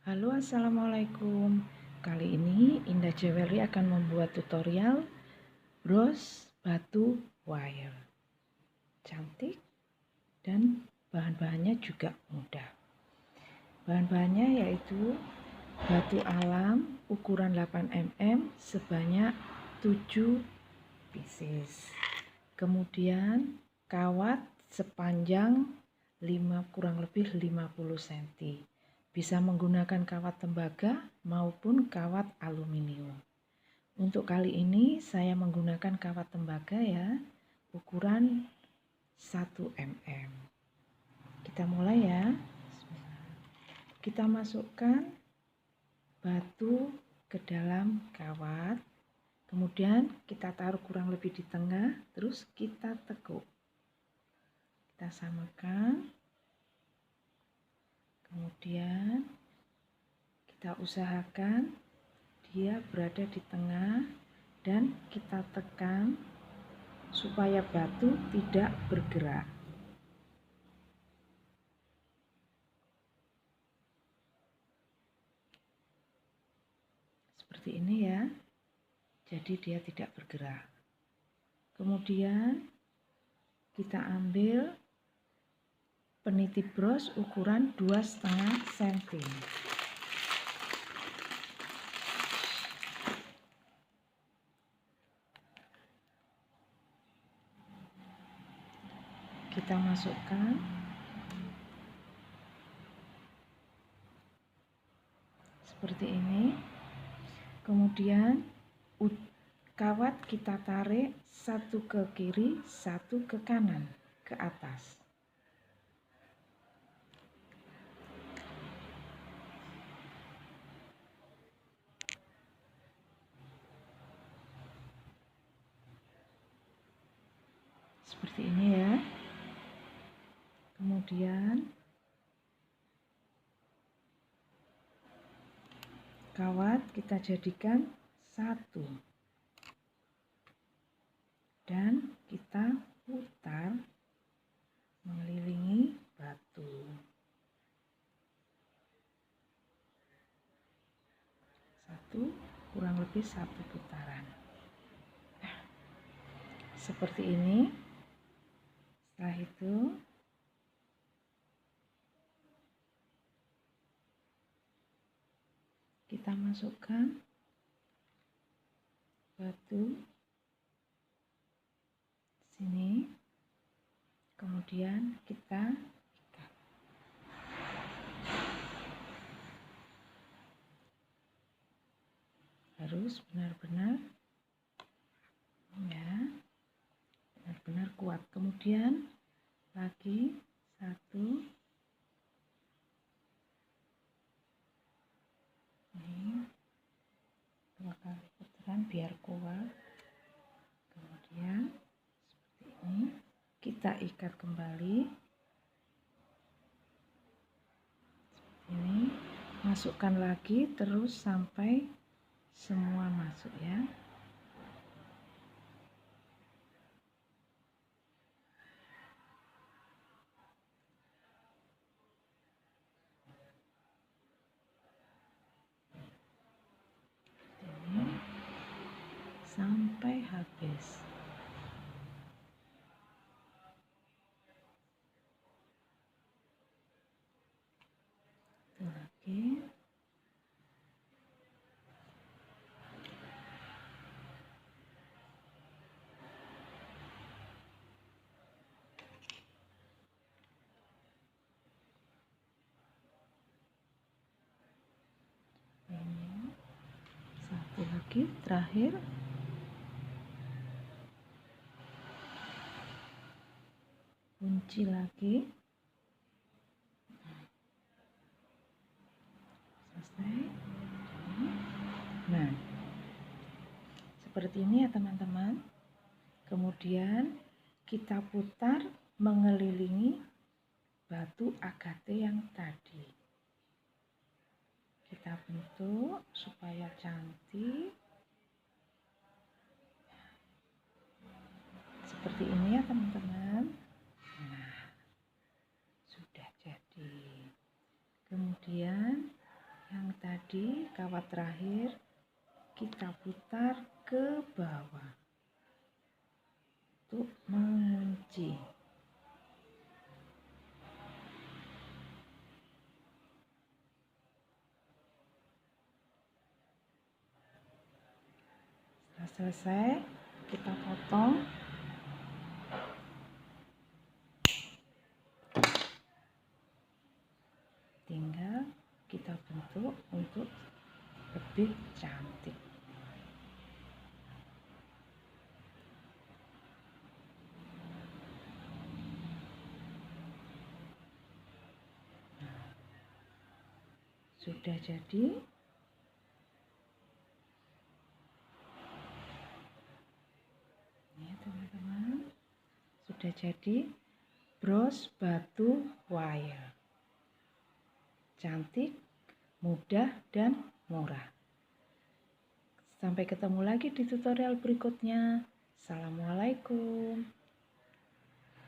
Halo, assalamualaikum. Kali ini Indah Jewelry akan membuat tutorial bros batu wire. Cantik dan bahan-bahannya juga mudah. Bahan-bahannya yaitu batu alam ukuran 8 mm sebanyak 7 pieces. Kemudian kawat sepanjang kurang lebih 50 cm. Bisa menggunakan kawat tembaga maupun kawat aluminium. Untuk kali ini saya menggunakan kawat tembaga ya, ukuran 1 mm. Kita mulai ya. Kita masukkan batu ke dalam kawat. Kemudian kita taruh kurang lebih di tengah, terus kita tekuk. Kita samakan. Kemudian kita usahakan dia berada di tengah dan kita tekan supaya batu tidak bergerak. Seperti ini ya. Jadi dia tidak bergerak. Kemudian kita ambil peniti bros ukuran 2,5 cm. Kita masukkan seperti ini. Kemudian kawat kita tarik satu ke kiri, satu ke kanan, ke atas. Seperti ini ya. Kemudian kawat kita jadikan satu dan kita putar mengelilingi batu. Kurang lebih satu putaran. Nah, seperti ini. Setelah itu kita masukkan batu sini, kemudian kita ikat. Harus benar-benar ya, benar-benar kuat. Kemudian lagi satu, ini 2 kali putaran biar kuat. Kemudian seperti ini kita ikat kembali. Seperti ini, masukkan lagi terus sampai semua masuk ya. Ini sampai habis. Itu lagi. Ini satu lagi terakhir. Kunci lagi. Selesai. Nah, seperti ini ya teman-teman. Kemudian kita putar mengelilingi batu agate yang tadi. Kita bentuk supaya cantik. Seperti ini ya teman-teman. Nah, sudah jadi. Kemudian yang tadi, kawat terakhir kita putar ke bawah untuk mengunci. Setelah selesai, kita potong. Tinggal kita bentuk untuk lebih cantik. Sudah jadi. Ini teman-teman, sudah jadi bros batu wayang. Cantik, mudah, dan murah. Sampai ketemu lagi di tutorial berikutnya. Assalamualaikum.